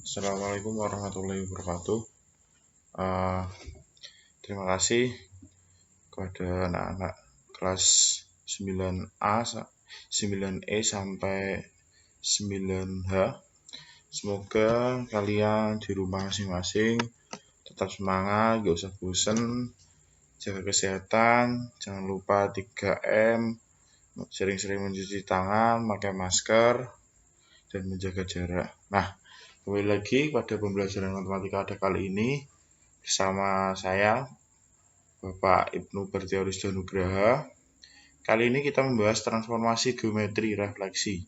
Assalamualaikum warahmatullahi wabarakatuh. Uh, Terima kasih kepada anak-anak kelas 9A, 9E sampai 9H. Semoga kalian di rumah masing-masing tetap semangat, gak usah bosen, jaga kesehatan, jangan lupa 3M, sering-sering mencuci tangan, pakai masker, dan menjaga jarak. Nah, kembali lagi pada pembelajaran matematika pada kali ini bersama saya Bapak Ibnu Berteoris Danugraha. Kali ini kita membahas transformasi geometri refleksi.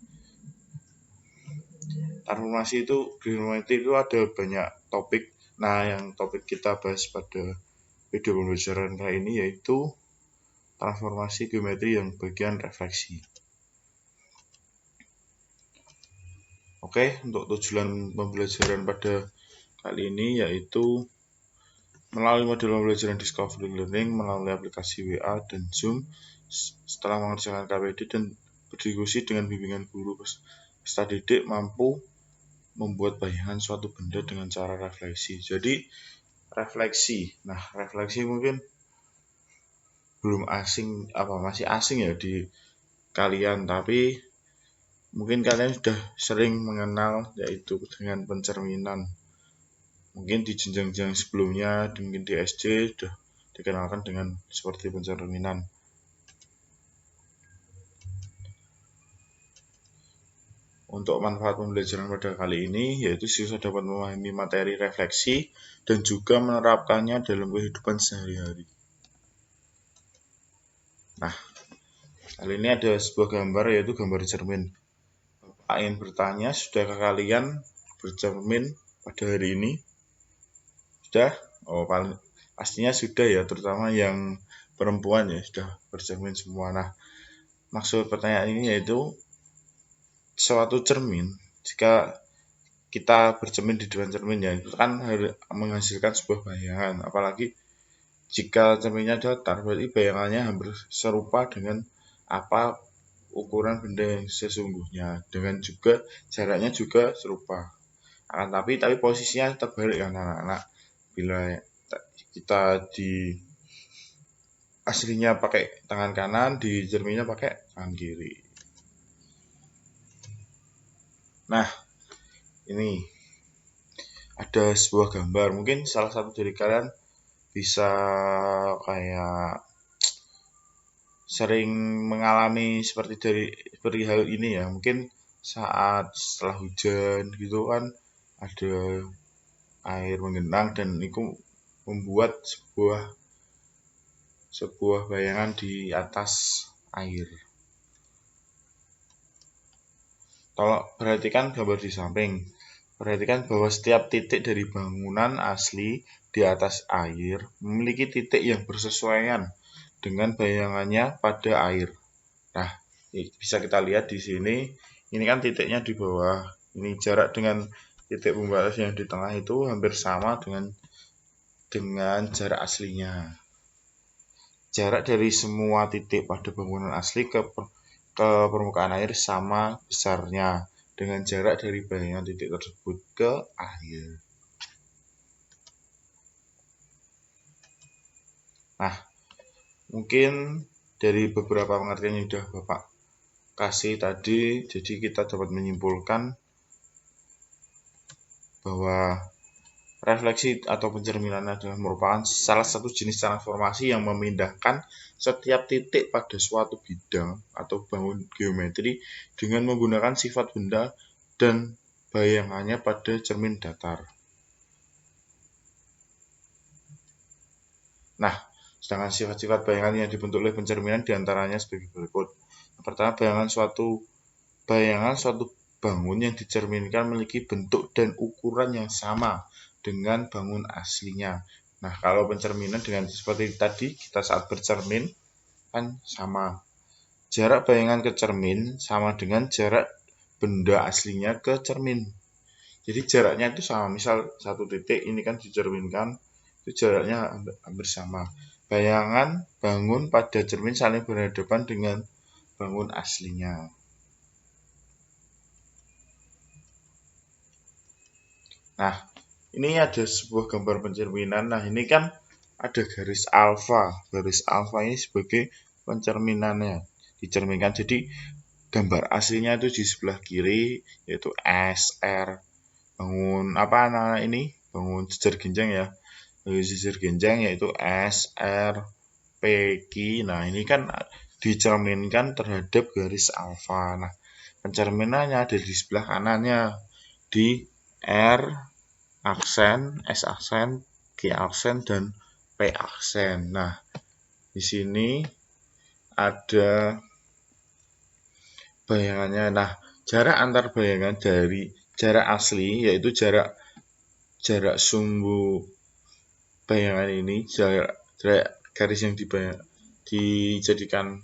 Geometri itu ada banyak topik. Nah, yang topik kita bahas pada video pembelajaran kali ini yaitu transformasi geometri yang bagian refleksi. Oke, untuk tujuan pembelajaran pada kali ini yaitu melalui modul pembelajaran Discovery Learning melalui aplikasi WA dan Zoom setelah mengerjakan KPD dan berdiskusi dengan bimbingan guru peserta didik mampu membuat bayangan suatu benda dengan cara refleksi. Jadi refleksi. Nah, refleksi mungkin belum asing masih asing ya di kalian, tapi mungkin kalian sudah sering mengenal yaitu dengan pencerminan. Mungkin di jenjang-jenjang sebelumnya, mungkin di SD sudah dikenalkan dengan seperti pencerminan. Untuk manfaat pembelajaran pada kali ini yaitu siswa dapat memahami materi refleksi dan juga menerapkannya dalam kehidupan sehari-hari. Nah, kali ini ada sebuah gambar yaitu gambar cermin. Bapak ingin bertanya, sudahkah kalian bercermin pada hari ini? Sudah? Oh, pastinya sudah ya, terutama yang perempuan ya sudah bercermin semua. Nah, maksud pertanyaan ini yaitu suatu cermin, jika kita bercermin di depan cermin ya, itu kan harus menghasilkan sebuah bayangan. Apalagi jika cerminnya datar, berarti bayangannya hampir serupa dengan apa ukuran benda yang sesungguhnya, dengan juga jaraknya juga serupa. Tapi posisinya terbalik kan anak-anak. Bila kita di aslinya pakai tangan kanan, di cerminnya pakai tangan kiri. Nah, ini ada sebuah gambar. Mungkin salah satu dari kalian bisa kayak sering mengalami seperti hal ini ya. Mungkin saat setelah hujan gitu kan ada air menggenang dan itu membuat sebuah bayangan di atas air. Tolong perhatikan gambar di samping. Perhatikan bahwa setiap titik dari bangunan asli di atas air memiliki titik yang bersesuaian dengan bayangannya pada air. Nah, bisa kita lihat di sini. Ini kan titiknya di bawah. Ini jarak dengan titik pembatas yang di tengah itu hampir sama dengan jarak aslinya. Jarak dari semua titik pada bangunan asli ke permukaan air sama besarnya dengan jarak dari bayangan titik tersebut ke air. Nah, mungkin dari beberapa pengertian yang sudah Bapak kasih tadi, jadi kita dapat menyimpulkan bahwa refleksi atau pencerminan adalah merupakan salah satu jenis transformasi yang memindahkan setiap titik pada suatu bidang atau bangun geometri dengan menggunakan sifat benda dan bayangannya pada cermin datar. Nah, sedangkan sifat-sifat bayangan yang dibentuk oleh pencerminan diantaranya sebagai berikut. Yang pertama, bayangan suatu bangun yang dicerminkan memiliki bentuk dan ukuran yang sama dengan bangun aslinya. Nah, kalau pencerminan dengan seperti tadi, kita saat bercermin kan sama. Jarak bayangan ke cermin sama dengan jarak benda aslinya ke cermin. Jadi jaraknya itu sama. Misal satu titik ini kan dicerminkan, itu jaraknya hampir sama. Bayangan bangun pada cermin saling berhadapan dengan bangun aslinya. Nah, ini ada sebuah gambar pencerminan. Nah, ini kan ada garis alfa. Garis alfa ini sebagai pencerminannya, dicerminkan. Jadi gambar aslinya itu di sebelah kiri, yaitu S, R, bangun apa anak-anak ini? Bangun jejer genjang ya. Bangun jejer genjang yaitu S, R, P, Q. Nah, ini kan dicerminkan terhadap garis alfa. Nah, pencerminannya ada di sebelah kanannya, di R aksen, S aksen, Q aksen, dan P aksen. Nah, di sini ada bayangannya. Nah, jarak antar bayangan dari jarak asli, yaitu jarak sumbu bayangan ini, jarak garis yang dijadikan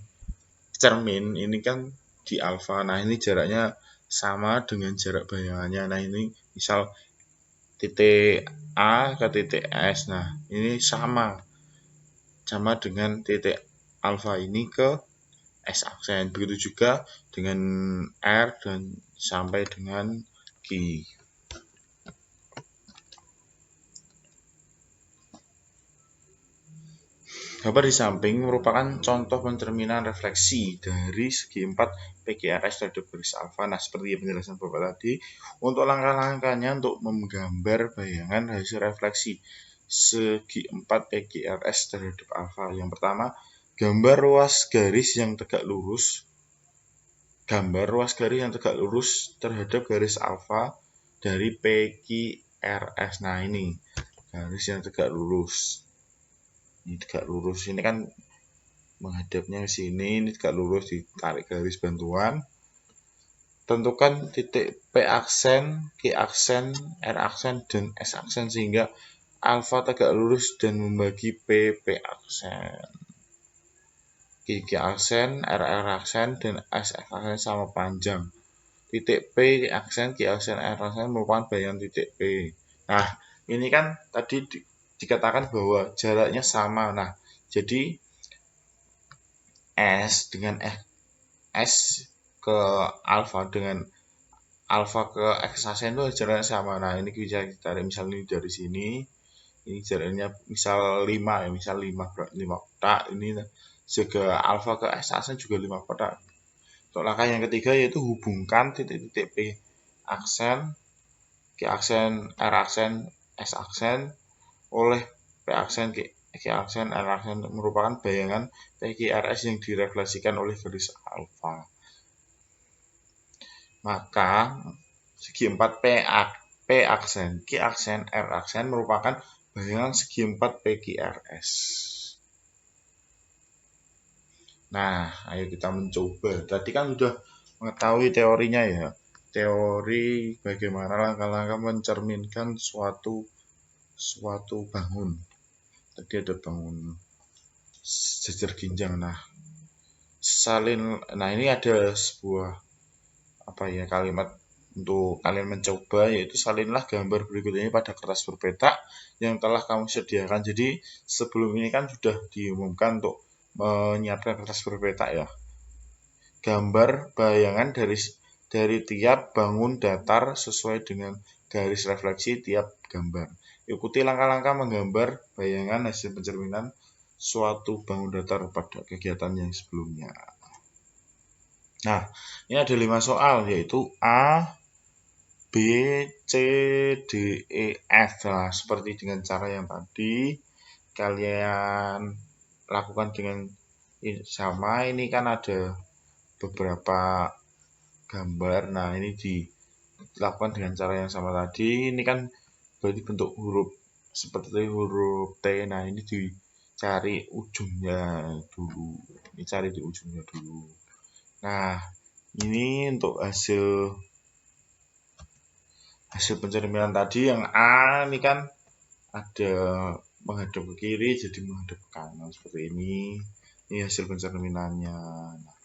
cermin ini kan di alfa. Nah, ini jaraknya sama dengan jarak bayangannya. Nah, ini misal titik A ke titik S. Nah, ini sama dengan titik alfa ini ke S aksen. Begitu juga dengan R dan sampai dengan Q. Gambar di samping merupakan contoh pencerminan refleksi dari segi 4 PQRS terhadap garis alfa. Nah, seperti penjelasan Bapak tadi, untuk langkah-langkahnya untuk menggambar bayangan hasil refleksi segi 4 PQRS terhadap alfa. Yang pertama, gambar ruas garis yang tegak lurus. Gambar ruas garis yang tegak lurus terhadap garis alfa dari PQRS. Nah, ini garis yang tegak lurus. Ini tegak lurus, ini kan menghadapnya ke sini, ini tegak lurus, ditarik garis bantuan. Tentukan titik P aksen, Q aksen, R aksen, dan S aksen sehingga alfa tegak lurus dan membagi P aksen. Q aksen, R aksen, dan S aksen sama panjang. Titik P aksen, Q aksen, R aksen merupakan bayangan titik P. Nah, ini kan tadi dikatakan bahwa jaraknya sama. Nah, jadi S dengan S ke alfa dengan alfa ke X aksen itu jaraknya sama. Nah, ini bisa ditarik misalnya ini dari sini, ini jaraknya misal 5 ya, misal 5 kotak, ini juga alfa ke X aksen juga 5 kotak. Untuk langkah yang ketiga yaitu hubungkan titik-titik P aksen, Q aksen, R aksen, S aksen oleh P aksen, Q aksen, R aksen merupakan bayangan PQRS yang direfleksikan oleh garis alfa. Maka segi 4 P aksen, Q aksen, R aksen merupakan bayangan segi 4 PQRS. Nah, ayo kita mencoba. Tadi kan sudah mengetahui teorinya ya. Teori bagaimana langkah-langkah mencerminkan suatu bangun. Tadi ada bangun jejer ginjang. Nah, ini ada sebuah kalimat untuk kalian mencoba, yaitu salinlah gambar berikut ini pada kertas berpetak yang telah kamu sediakan. Jadi sebelum ini kan sudah diumumkan untuk menyiapkan kertas berpetak ya. Gambar bayangan dari tiap bangun datar sesuai dengan garis refleksi tiap gambar. Ikuti langkah-langkah menggambar bayangan hasil pencerminan suatu bangun datar pada kegiatan yang sebelumnya. Nah, ini ada 5 soal, yaitu A, B, C, D, E, F. Nah, seperti dengan cara yang tadi, kalian lakukan dengan sama. Ini kan ada beberapa gambar. Nah, ini dilakukan dengan cara yang sama tadi. Ini kan berarti bentuk huruf seperti huruf T. Nah, ini dicari ujungnya dulu. Ini cari di ujungnya dulu. Nah, ini untuk hasil pencerminan tadi yang A ini kan ada menghadap ke kiri jadi menghadap ke kanan seperti ini. Ini hasil pencerminannya. Nah,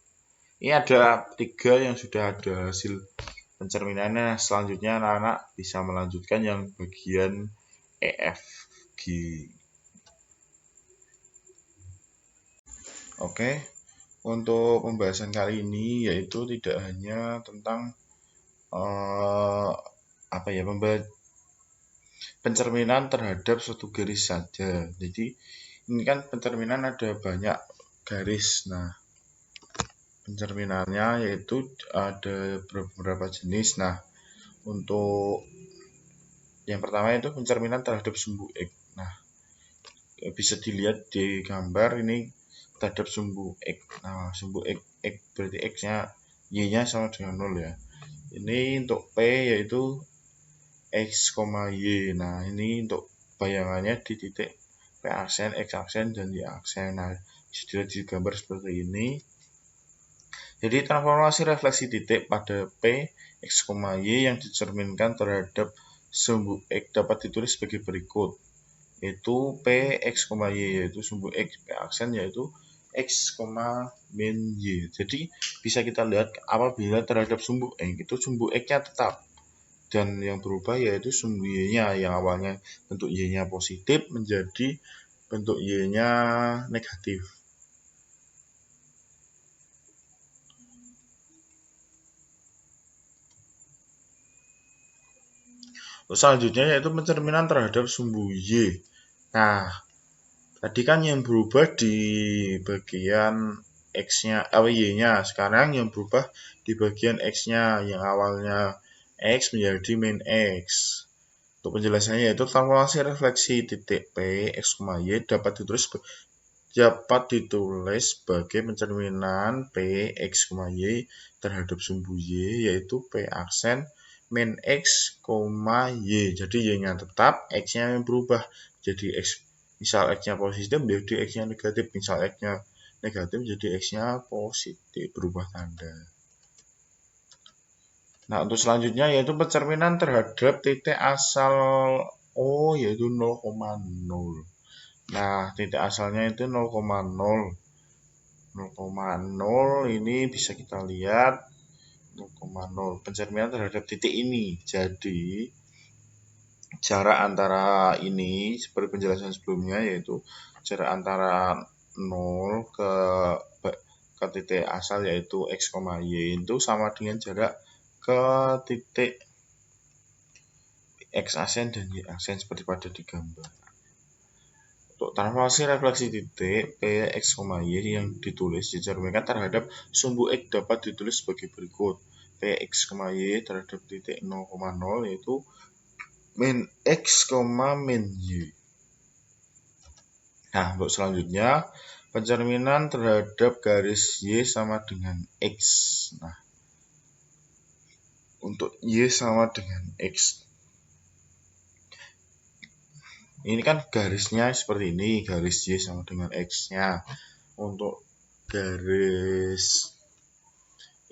ini ada 3 yang sudah ada hasil pencerminannya. Selanjutnya anak-anak bisa melanjutkan yang bagian EFG. Oke, untuk pembahasan kali ini yaitu tidak hanya tentang pencerminan terhadap suatu garis saja. Jadi ini kan pencerminan ada banyak garis. Nah, pencerminannya yaitu ada beberapa jenis. Nah, untuk yang pertama itu pencerminan terhadap sumbu X. Nah, bisa dilihat di gambar ini terhadap sumbu X. Nah, sumbu X berarti X-nya Y-nya sama dengan 0 ya. Ini untuk P yaitu X, Y. Nah, ini untuk bayangannya di titik P aksen, X aksen, dan Y aksen. Nah, bisa dilihat di gambar seperti ini. Jadi transformasi refleksi titik pada P, X, Y yang dicerminkan terhadap sumbu X dapat ditulis sebagai berikut. Yaitu P, X, Y, yaitu sumbu X, P aksen, yaitu X, min Y. Jadi bisa kita lihat apabila terhadap sumbu X, itu sumbu X-nya tetap. Dan yang berubah yaitu sumbu Y-nya yang awalnya bentuk Y-nya positif menjadi bentuk Y-nya negatif. Selanjutnya yaitu pencerminan terhadap sumbu Y. Nah, tadi kan yang berubah di bagian X-nya, Y-nya. Sekarang yang berubah di bagian X-nya yang awalnya X menjadi min X. Untuk penjelasannya yaitu transformasi refleksi titik P, X, Y dapat ditulis sebagai pencerminan P, X, Y terhadap sumbu Y yaitu P aksen min X, Y. Jadi Y-nya tetap, X-nya yang berubah. Jadi X, misal X-nya positif menjadi X-nya negatif. Misal X-nya negatif jadi X-nya positif, berubah tanda. Nah, untuk selanjutnya yaitu pencerminan terhadap titik asal O yaitu 0,0. Nah, titik asalnya itu 0,0. 0,0 ini bisa kita lihat 0,0 pencerminan terhadap titik ini. Jadi jarak antara ini seperti penjelasan sebelumnya yaitu jarak antara 0 ke titik asal yaitu X, Y itu sama dengan jarak ke titik X aksen dan Y aksen seperti pada di gambar. Untuk transformasi refleksi titik P, X, Y yang ditulis dicerminkan terhadap sumbu X dapat ditulis sebagai berikut. P, X, Y terhadap titik 0,0 yaitu min X, min Y. Nah, untuk selanjutnya pencerminan terhadap garis Y sama dengan X. Nah, untuk Y sama dengan X. Ini kan garisnya seperti ini, garis Y sama dengan X-nya. Untuk garis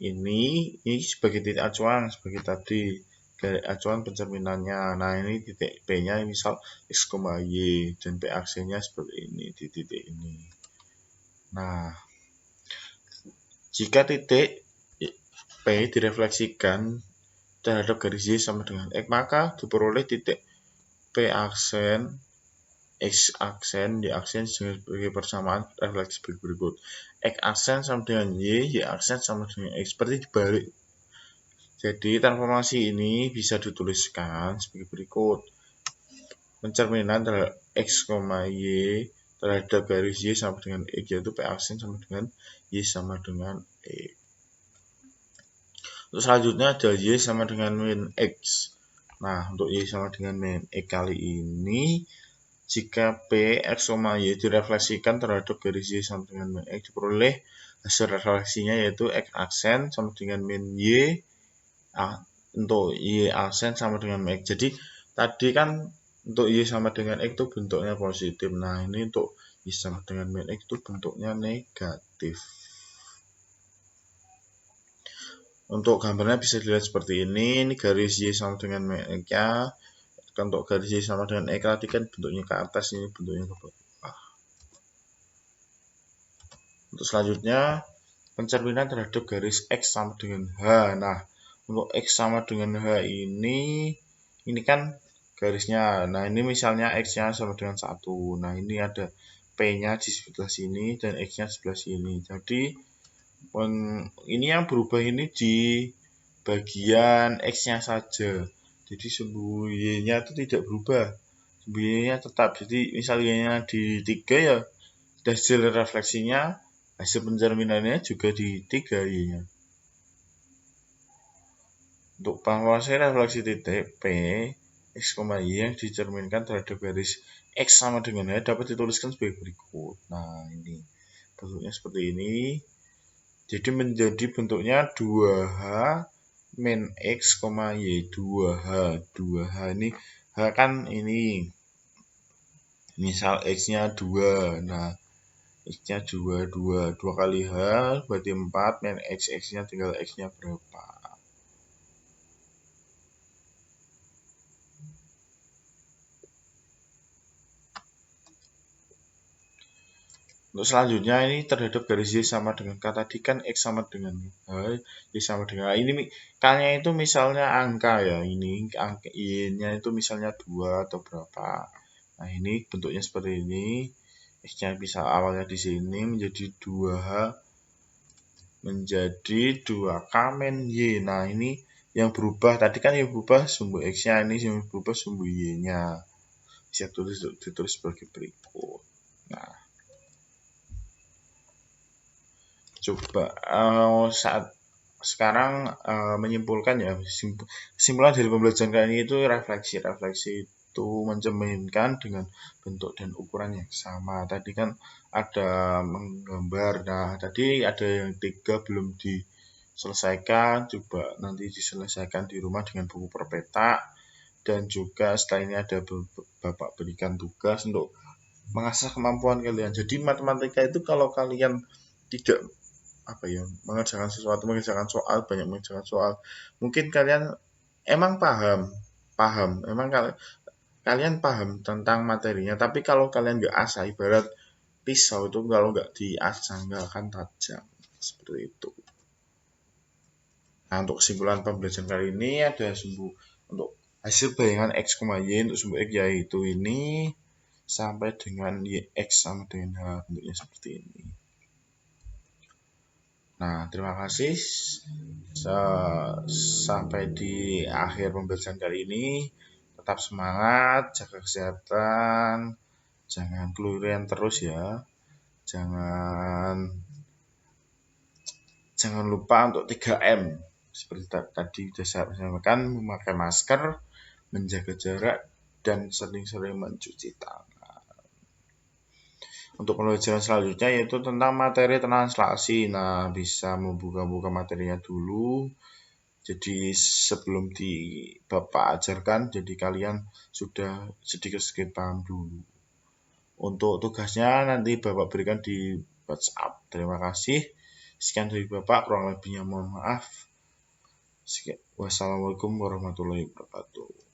ini sebagai titik acuan, sebagai tadi garis acuan pencerminannya. Nah, ini titik P-nya misal X, Y, dan P aksennya seperti ini di titik ini. Nah, jika titik P direfleksikan terhadap garis Y sama dengan X, maka diperoleh titik P aksen, X aksen, Y aksen sebagai persamaan refleksi berikut. X aksen sama dengan Y aksen sama dengan X. Seperti dibalik. Jadi transformasi ini bisa dituliskan sebagai berikut. Pencerminan terhadap X, Y terhadap garis Y sama dengan X yaitu P aksen sama dengan Y sama dengan X. Untuk selanjutnya ada Y sama dengan min X. Nah, untuk Y sama dengan min X kali ini, jika P, X, Y direfleksikan terhadap garis Y sama dengan min X, diperoleh hasil refleksinya yaitu X aksen sama dengan min Y, untuk Y aksen sama dengan min X. Jadi, tadi kan untuk Y sama dengan X itu bentuknya positif. Nah, ini untuk Y sama dengan min X itu bentuknya negatif. Untuk gambarnya bisa dilihat seperti ini garis Y sama dengan X-nya. Untuk garis Y sama dengan X tadi kan bentuknya ke atas, ini bentuknya ke bawah. Untuk selanjutnya, pencerminan terhadap garis X sama dengan H. Nah, untuk X sama dengan H ini kan garisnya. Nah, ini misalnya X-nya sama dengan 1. Nah, ini ada P-nya di sebelah sini dan X-nya di sebelah sini. Jadi, ini yang berubah ini di bagian X-nya saja. Jadi sumbu Y-nya itu tidak berubah. Sumbu Y-nya tetap. Jadi misalnya di 3 ya hasil refleksinya, hasil pencerminannya juga di 3 Y-nya. Untuk penguasai refleksi titik P, X, Y yang dicerminkan terhadap garis X sama dengan Y dapat dituliskan sebagai berikut. Nah, ini bentuknya seperti ini. Jadi menjadi bentuknya 2H min X, Y, 2H. 2H ini, H kan ini. Misal X-nya 2. Nah, X-nya 2. 2 kali H berarti 4 min X. X-nya tinggal X-nya berapa. Untuk selanjutnya ini terhadap garis Y sama dengan K tadi kan X sama dengan H, Y sama dengan H. Ini K-nya itu misalnya angka ya, ini angka Y-nya itu misalnya 2 atau berapa. Nah, ini bentuknya seperti ini. X-nya bisa awalnya di sini menjadi 2H menjadi 2K min Y. Nah, ini yang berubah tadi kan yang berubah sumbu X-nya, ini yang berubah sumbu Y-nya. Bisa ditulis sebagai berikut. Nah, coba saat sekarang menyimpulkan ya, kesimpulan dari pembelajaran kali ini itu refleksi itu mencerminkan dengan bentuk dan ukuran yang sama. Tadi kan ada menggambar, nah tadi ada yang 3 belum diselesaikan, coba nanti diselesaikan di rumah dengan buku perpeta, dan juga setelah ini ada Bapak berikan tugas untuk mengasah kemampuan kalian. Jadi matematika itu kalau kalian tidak mengerjakan banyak mengerjakan soal, mungkin kalian emang paham, emang kalian paham tentang materinya, tapi kalau kalian nggak asah, ibarat pisau itu kalau nggak diasah nggak akan tajam, seperti itu. Nah, untuk kesimpulan pembelajaran kali ini ada untuk hasil bayangan X, Y untuk sumbu X yaitu ini sampai dengan X sama dengan H, bentuknya seperti ini. Nah, terima kasih. Sampai di akhir pembelajaran kali ini. Tetap semangat, jaga kesehatan, jangan keluyuran terus ya. Jangan lupa untuk 3M. Seperti tadi sudah saya sampaikan, memakai masker, menjaga jarak, dan sering-sering mencuci tangan. Untuk pembelajaran selanjutnya yaitu tentang materi translasi. Nah, bisa membuka-buka materinya dulu. Jadi sebelum Bapak ajarkan, jadi kalian sudah sedikit-sedikit paham dulu. Untuk tugasnya nanti Bapak berikan di WhatsApp. Terima kasih. Sekian dari Bapak, kurang lebihnya mohon maaf. Wassalamualaikum warahmatullahi wabarakatuh.